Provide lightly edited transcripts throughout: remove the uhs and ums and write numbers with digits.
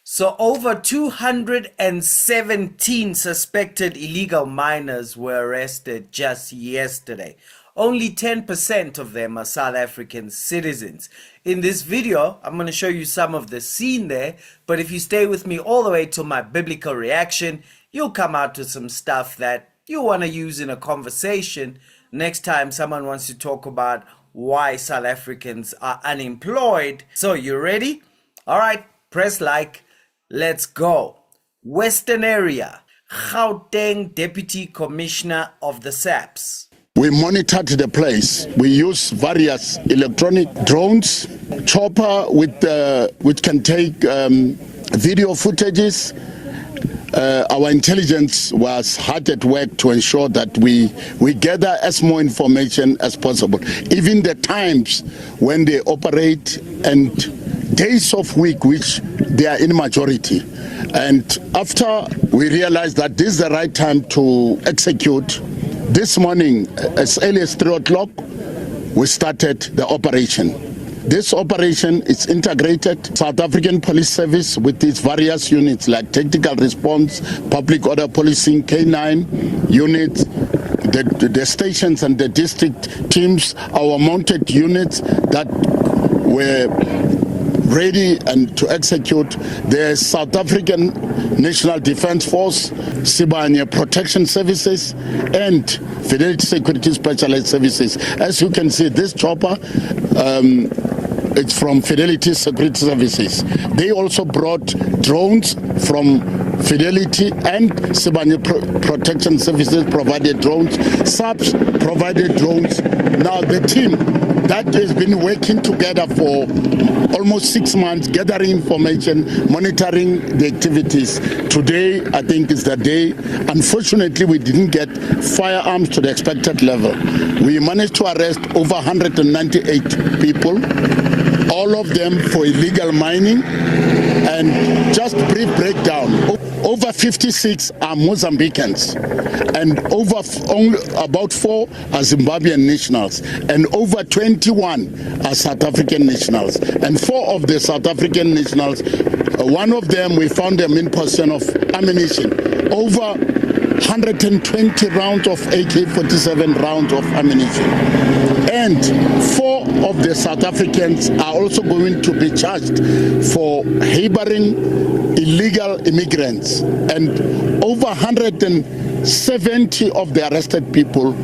So over 217 suspected illegal miners were arrested just yesterday. Only 10% of them are South African citizens. In this video, I'm going to show you some of the scene there, but if you stay with me all the way till my biblical reaction, you'll come out to some stuff that you want to use in a conversation next time someone wants to talk about why South Africans are unemployed. So you ready? All right, press like. Let's go. Westonaria, Gauteng Deputy Commissioner of the SAPS. We monitored the place. We use various electronic drones, chopper which can take video footages. Our intelligence was hard at work to ensure that we gather as more information as possible. Even the times when they operate and days of week which they are in majority. And after we realized that this is the right time to execute, this morning as early as 3 o'clock we started the operation. This operation is integrated. South African Police Service with its various units like Tactical Response, Public Order Policing, K9 units, the stations and the district teams, our mounted units that were ready and to execute, the South African National Defence Force, Sibanye Protection Services, and Fidelity Security Specialized Services. As you can see, this chopper, it's from Fidelity Security Services. They also brought drones from Fidelity, and Sibanye Protection Services provided drones. SAPS provided drones. Now the team that has been working together for almost 6 months, gathering information, monitoring the activities. Today, I think, is the day. Unfortunately, we didn't get firearms to the expected level. We managed to arrest over 198 people, all of them for illegal mining. And just brief breakdown, over 56 are Mozambicans, and about 4 are Zimbabwean nationals, and over 21 are South African nationals. And 4 of the South African nationals, one of them we found them in possession of ammunition, over 120 rounds of AK-47 rounds of ammunition. And 4 of the South Africans are also going to be charged for harboring illegal immigrants. And over 170 of the arrested people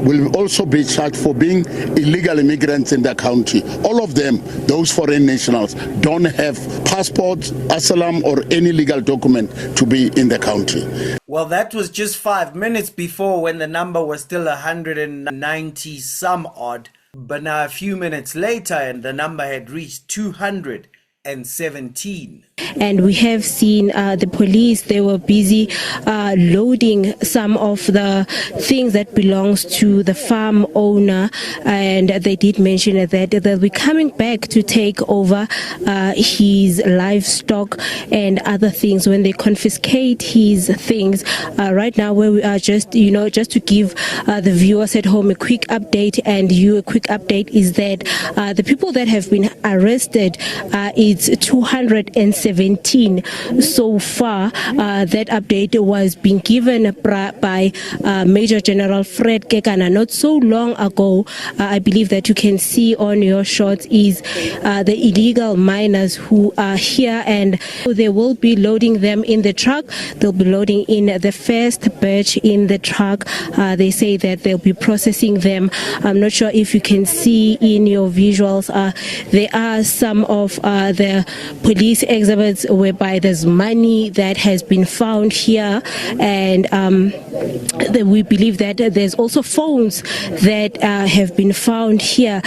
will also be charged for being illegal immigrants in the country. All of them, those foreign nationals, don't have passports, asylum, or any legal document to be in the country. Well, that was just 5 minutes before, when the number was still 190 some odd. But now a few minutes later, and the number had reached 217. And we have seen the police, they were busy loading some of the things that belongs to the farm owner, and they did mention that they'll be coming back to take over his livestock and other things when they confiscate his things. Right now, where we are, just to give the viewers at home a quick update, and you a quick update, is that the people that have been arrested, it's 217 so far. That update was being given by Major General Fred Kekana not so long ago. I believe that you can see on your shots is the illegal miners who are here, and they will be loading them in the truck. They'll be loading in the first batch in the truck. They say that they'll be processing them. I'm not sure if you can see in your visuals, there are some of the police exhibits whereby there's money that has been found here, and we believe that there's also phones that have been found here.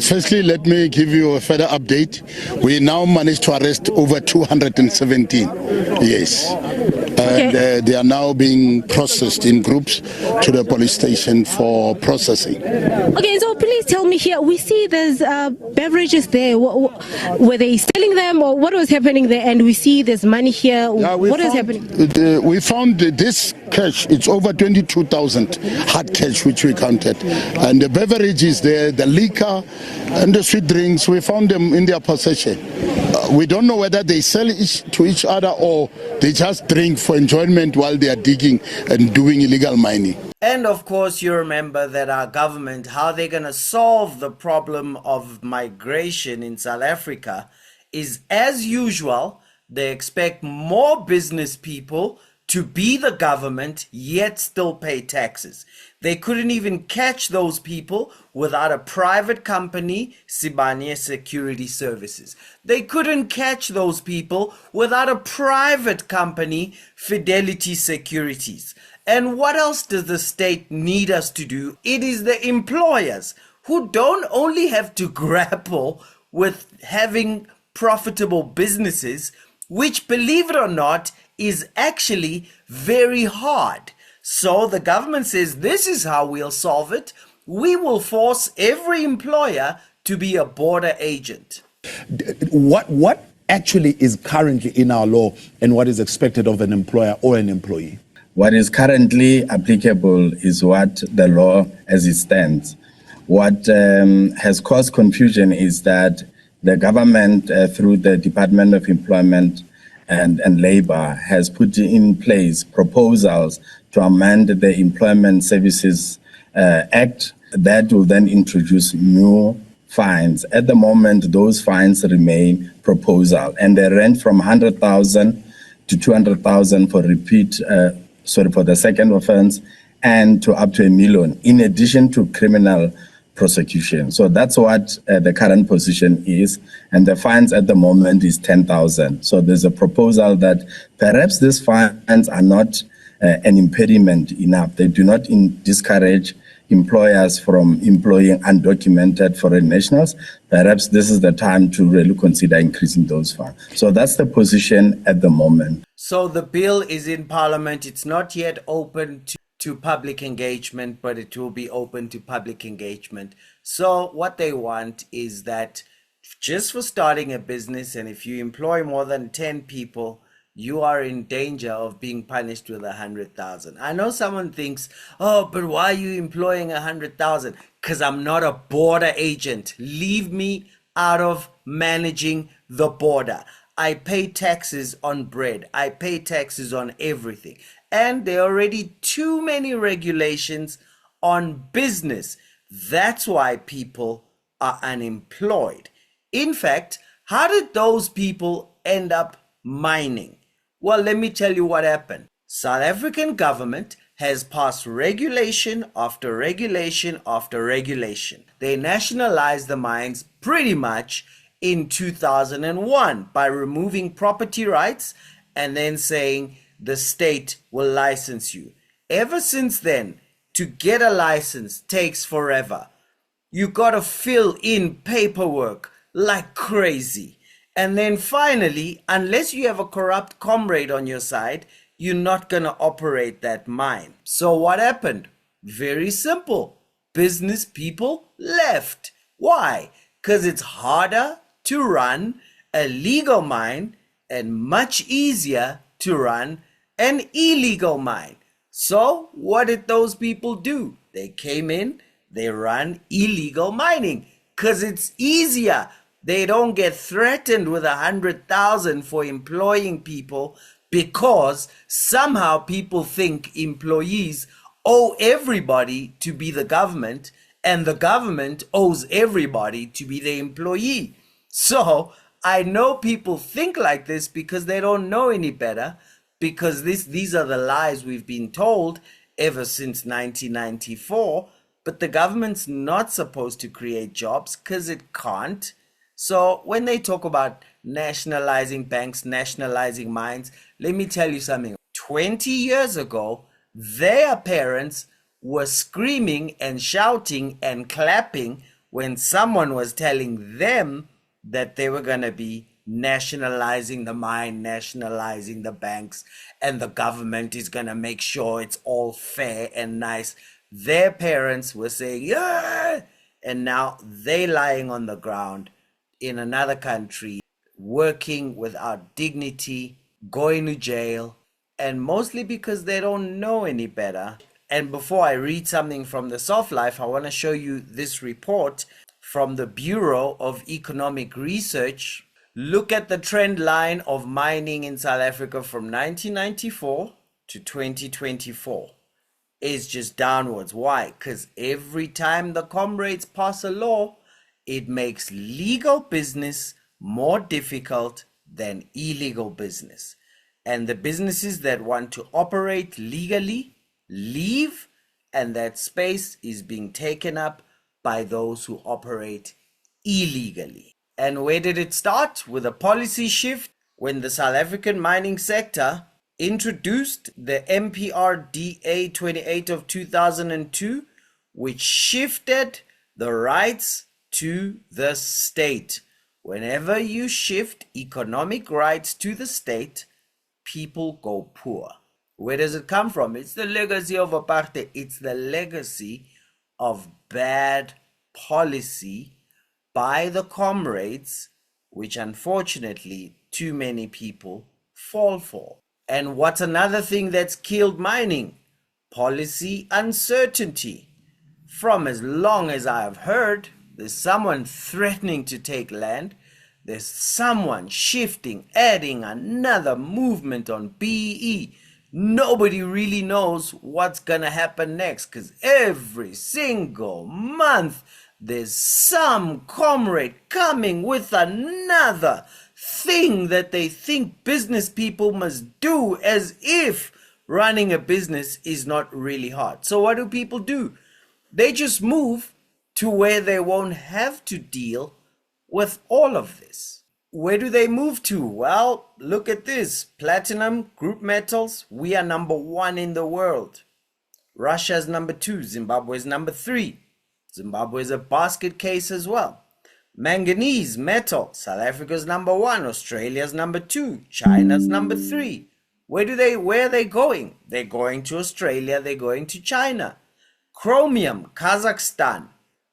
Firstly, let me give you a further update. We now managed to arrest over 217. Yes. And they are now being processed in groups to the police station for processing. Okay, so please tell me here, we see there's beverages there. Were they selling them, or what was happening there? And we see there's money here. Yeah, what is happening? We found this cash. It's over 22,000 hard cash, which we counted. And the beverages there, the liquor and the sweet drinks, we found them in their possession. We don't know whether they sell to each other or they just drink for enjoyment while they are digging and doing illegal mining. And of course, you remember that our government, how they're going to solve the problem of migration in South Africa is, as usual, they expect more business people to be the government yet still pay taxes. They couldn't even catch those people without a private company, Sibanye Security Services. They couldn't catch those people without a private company, Fidelity Securities. And what else does the state need us to do? It is the employers who don't only have to grapple with having profitable businesses, which, believe it or not, is actually very hard. So the government says, this is how we'll solve it. We will force every employer to be a border agent. What actually is currently in our law and what is expected of an employer or an employee? What is currently applicable is what the law as it stands. What has caused confusion is that the government, through the Department of Employment and Labor, has put in place proposals to amend the Employment Services Act that will then introduce new fines. At the moment, those fines remain proposal, and they range from 100,000 to 200,000 for for the second offense, and to up to $1 million, in addition to criminal prosecution. So that's what the current position is, and the fines at the moment is 10,000. So there's a proposal that perhaps these fines are not an impediment enough. They do not discourage employers from employing undocumented foreign nationals. Perhaps this is the time to really consider increasing those fines. So that's the position at the moment. So the bill is in Parliament. It's not yet open to public engagement, but it will be open to public engagement. So what they want is that just for starting a business, and if you employ more than 10 people, you are in danger of being punished with 100,000. I know someone thinks, oh, but why are you employing 100,000? Because I'm not a border agent. Leave me out of managing the border. I pay taxes on bread. I pay taxes on everything. And there are already too many regulations on business. That's why people are unemployed. In fact, how did those people end up mining? Well, let me tell you what happened. South African government has passed regulation after regulation after regulation. They nationalized the mines pretty much in 2001 by removing property rights and then saying the state will license you. Ever since then, to get a license takes forever. You gotta fill in paperwork like crazy. And then finally, unless you have a corrupt comrade on your side, you're not gonna operate that mine. So what happened? Very simple. Business people left. Why? Because it's harder to run a legal mine and much easier to run an illegal mine. So what did those people do? They came in, they run illegal mining because it's easier. They don't get threatened with 100,000 for employing people because somehow people think employees owe everybody to be the government and the government owes everybody to be the employee. So I know people think like this because they don't know any better, because these are the lies we've been told ever since 1994. But the government's not supposed to create jobs because it can't. So when they talk about nationalizing banks, nationalizing mines, let me tell you something. 20 years ago, their parents were screaming and shouting and clapping when someone was telling them that they were going to be nationalizing the mine, nationalizing the banks, and the government is going to make sure it's all fair and nice. Their parents were saying, yeah, and now they lying on the ground in another country, working without dignity, going to jail, and mostly because they don't know any better. And before I read something from the Soft Life, I want to show you this report from the Bureau of Economic Research. Look at the trend line of mining in South Africa from 1994 to 2024. It's just downwards. Why? Because every time the comrades pass a law, it makes legal business more difficult than illegal business. And the businesses that want to operate legally leave, and that space is being taken up by those who operate illegally. And where did it start? With a policy shift when the South African mining sector introduced the MPRDA 28 of 2002, which shifted the rights to the state. Whenever you shift economic rights to the state, people go poor. Where does it come from? It's the legacy of apartheid. It's the legacy of bad policy by the comrades, which unfortunately too many people fall for. And what's another thing that's killed mining? Policy uncertainty. From as long as I've heard, there's someone threatening to take land. There's someone shifting, adding another movement on BEE. Nobody really knows what's gonna happen next, because every single month there's some comrade coming with another thing that they think business people must do, as if running a business is not really hard. So what do people do? They just move to where they won't have to deal with all of this. Where do they move to? Well, look at this. Platinum, group metals, we are number 1 in the world. Russia's number 2, Zimbabwe's number 3. Zimbabwe is a basket case as well. Manganese, metal, South Africa's number 1, Australia's number 2, China's number 3. Where are they going? They're going to Australia, they're going to China. Chromium, Kazakhstan,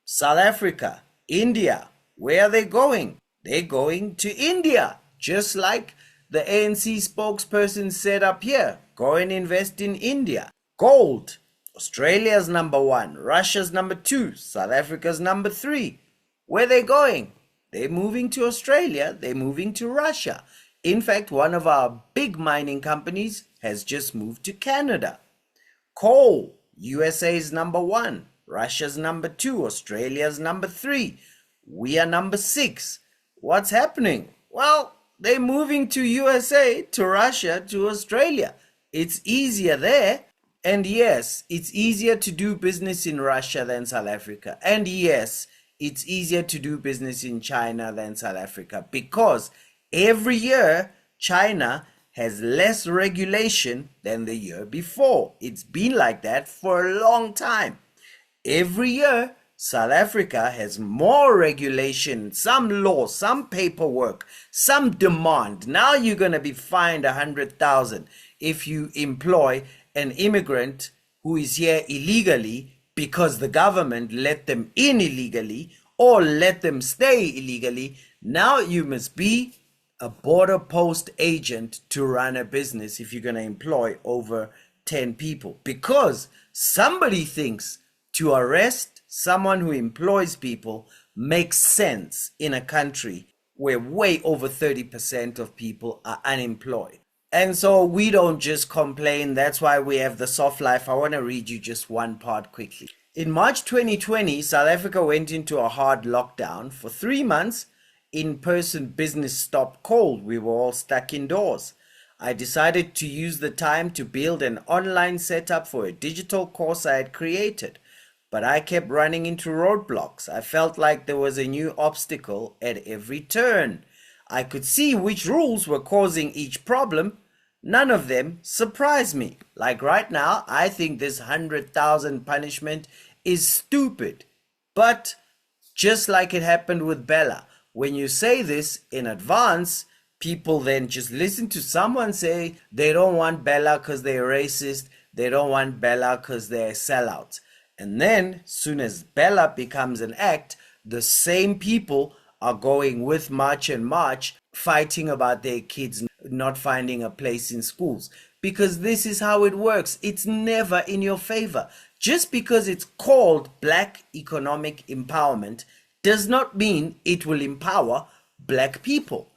South Africa, India. Where are they going? They're going to India, just like the ANC spokesperson said up here. Go and invest in India. Gold, Australia's number 1, Russia's number 2, South Africa's number 3. Where are they going? They're moving to Australia, they're moving to Russia. In fact, one of our big mining companies has just moved to Canada. Coal, USA's number 1, Russia's number 2, Australia's number 3. We are number 6. What's happening? Well, they're moving to USA, to Russia, to Australia. It's easier there. And yes, it's easier to do business in Russia than South Africa. And yes, it's easier to do business in China than South Africa, because every year China has less regulation than the year before. It's been like that for a long time. Every year South Africa has more regulation, some law, some paperwork, some demand. Now you're going to be fined 100,000 if you employ an immigrant who is here illegally because the government let them in illegally or let them stay illegally. Now you must be a border post agent to run a business if you're going to employ over 10 people, because somebody thinks to arrest someone who employs people makes sense in a country where way over 30% of people are unemployed. And so we don't just complain. That's why we have the soft life. I want to read you just one part quickly. In March 2020, South Africa went into a hard lockdown. For 3 months, in-person business stopped cold. We were all stuck indoors. I decided to use the time to build an online setup for a digital course I had created. But I kept running into roadblocks. I felt like there was a new obstacle at every turn. I could see which rules were causing each problem. None of them surprised me. Like right now, I think this 100,000 punishment is stupid. But just like it happened with Bella, when you say this in advance, people then just listen to someone say they don't want Bella because they're racist. They don't want Bella because they're sellouts. And then, soon as Bella becomes an act, the same people are going with March and March, fighting about their kids not finding a place in schools. Because this is how it works. It's never in your favor. Just because it's called Black Economic Empowerment does not mean it will empower Black people.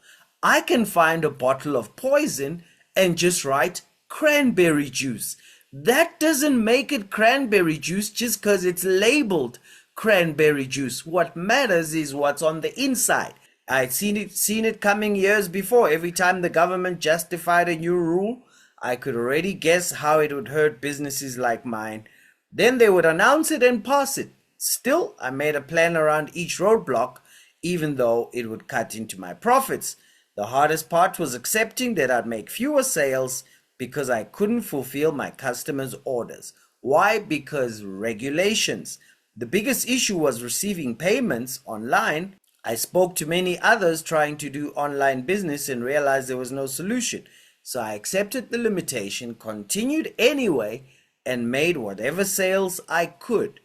I can find a bottle of poison and just write cranberry juice. That doesn't make it cranberry juice just because it's labeled cranberry juice. What matters is what's on the inside. I'd seen it coming years before. Every time the government justified a new rule, I could already guess how it would hurt businesses like mine. Then they would announce it and pass it. Still, I made a plan around each roadblock, even though it would cut into my profits. The hardest part was accepting that I'd make fewer sales because I couldn't fulfill my customers' orders. Why? Because regulations. The biggest issue was receiving payments online. I spoke to many others trying to do online business and realized there was no solution. So I accepted the limitation, continued anyway, and made whatever sales I could.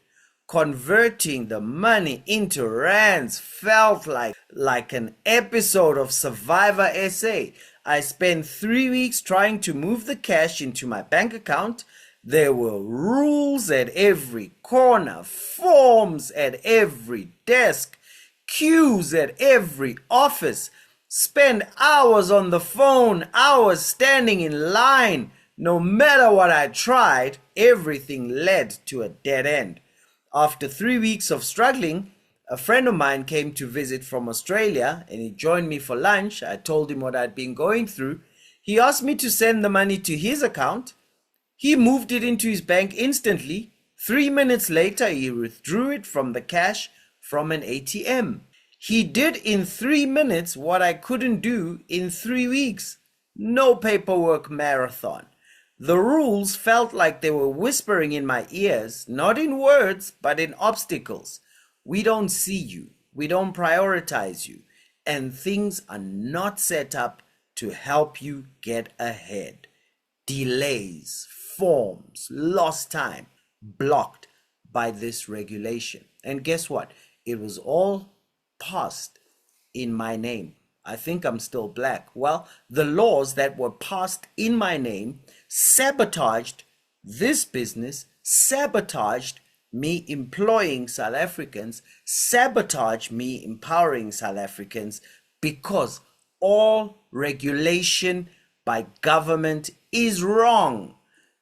Converting the money into rands felt like an episode of Survivor SA. I spent 3 weeks trying to move the cash into my bank account. There were rules at every corner, forms at every desk, queues at every office. Spend hours on the phone, hours standing in line. No matter what I tried, everything led to a dead end. After 3 weeks of struggling, a friend of mine came to visit from Australia and he joined me for lunch. I told him what I'd been going through. He asked me to send the money to his account. He moved it into his bank instantly. 3 minutes later, he withdrew it from the cash from an ATM. He did in 3 minutes what I couldn't do in 3 weeks. No paperwork marathon. The rules felt like they were whispering in my ears, not in words, but in obstacles. We don't see you, we don't prioritize you, and things are not set up to help you get ahead. Delays, forms, lost time, blocked by this regulation. And guess what? It was all passed in my name. I think I'm still black. Well, the laws that were passed in my name sabotaged this business, sabotaged me employing South Africans, sabotage me empowering South Africans, because all regulation by government is wrong.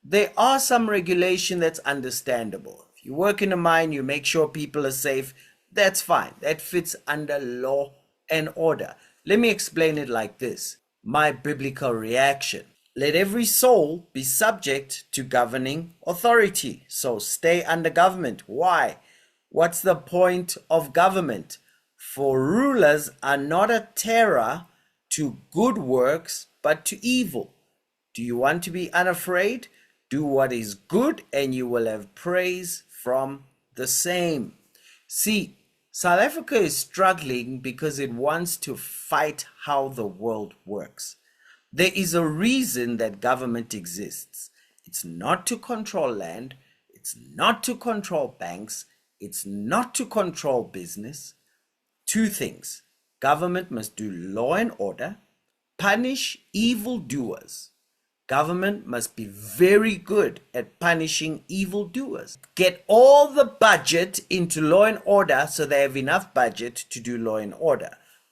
There are some regulation that's understandable. If you work in a mine, you make sure people are safe, that's fine. That fits under law and order. Let me explain it like this. My biblical reaction. Let every soul be subject to governing authority. So stay under government. Why? What's the point of government? For rulers are not a terror to good works, but to evil. Do you want to be unafraid? Do what is good, and you will have praise from the same. See, South Africa is struggling because it wants to fight how the world works. There is a reason that government exists. It's not to control land. It's not to control banks. It's not to control business. Two things. Government must do law and order, punish evildoers. Government must be very good at punishing evildoers. Get all the budget into law and order so they have enough budget to do law and order.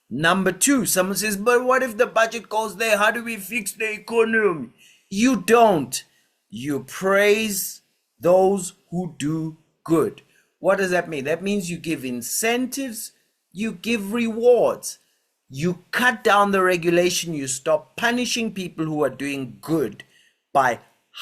Number two, someone says, but what if the budget goes there? How do we fix the economy? You don't. You praise those who do good. What does that mean? That means you give incentives, you give rewards. You cut down the regulation, you stop punishing people who are doing good by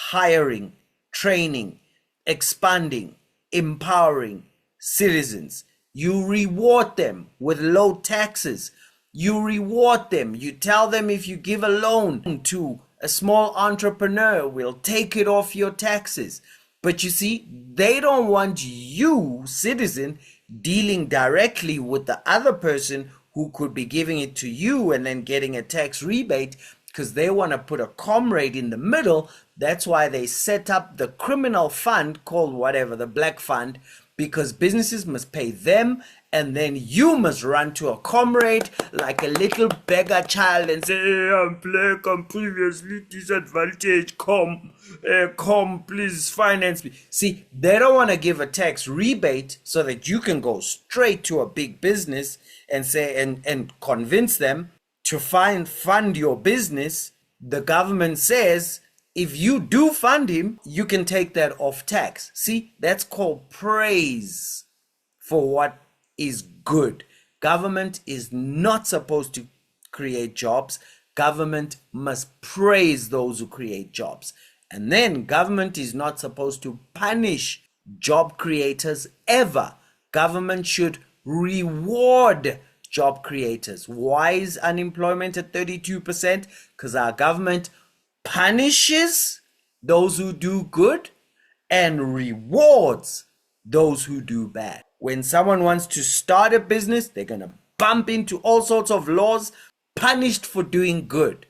hiring, training, expanding, empowering citizens. You reward them with low taxes. You reward them. You tell them if you give a loan to a small entrepreneur, we'll take it off your taxes. But you see, they don't want you, citizen, dealing directly with the other person who could be giving it to you and then getting a tax rebate, because they want to put a comrade in the middle. That's why they set up the criminal fund called whatever, the black fund, because businesses must pay them and then you must run to a comrade like a little beggar child and say, hey, I'm black, I'm previously disadvantaged, come, please finance me. See, they don't want to give a tax rebate so that you can go straight to a big business and say and convince them to fund your business, the government says if you do fund him, you can take that off tax. See, that's called praise for what is good. Government is not supposed to create jobs. Government must praise those who create jobs. And then government is not supposed to punish job creators ever. Government should reward job creators. Why is unemployment at 32%? Because our government punishes those who do good and rewards those who do bad. When someone wants to start a business, they're going to bump into all sorts of laws, punished for doing good.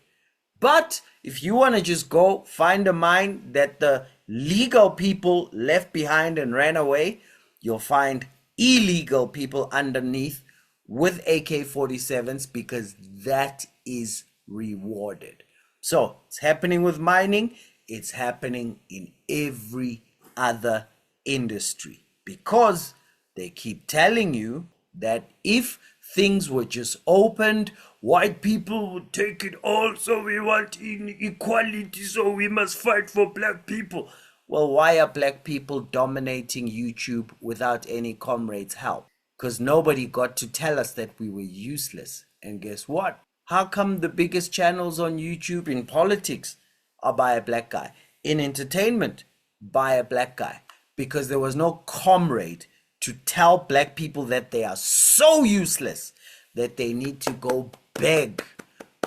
But if you want to just go find a mine that the legal people left behind and ran away, you'll find illegal people underneath with AK-47s, because that is rewarded. So it's happening with mining. It's happening in every other industry, because they keep telling you that if things were just opened, white people would take it all, so we want equality, so we must fight for black people. Well, why are black people dominating YouTube without any comrades' help? Because nobody got to tell us that we were useless. And guess what? How come the biggest channels on YouTube in politics are by a black guy? In entertainment, by a black guy. Because there was no comrade to tell black people that they are so useless that they need to go beg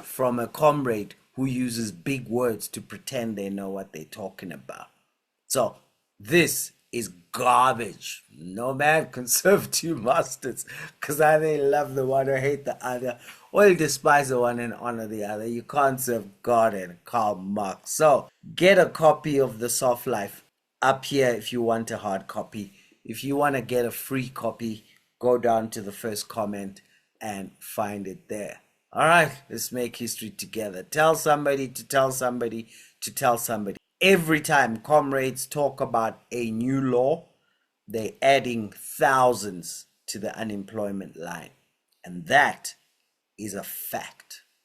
from a comrade who uses big words to pretend they know what they're talking about. So this is garbage. No man can serve two masters, because either you love the one or hate the other, or you despise the one and honor the other. You can't serve God and Karl Marx. So get a copy of The Soft Life up here if you want a hard copy. If you want to get a free copy, go down to the first comment and find it there. All right, let's make history together. Tell somebody to tell somebody to tell somebody. Every time comrades talk about a new law, they're adding thousands to the unemployment line. And that is a fact.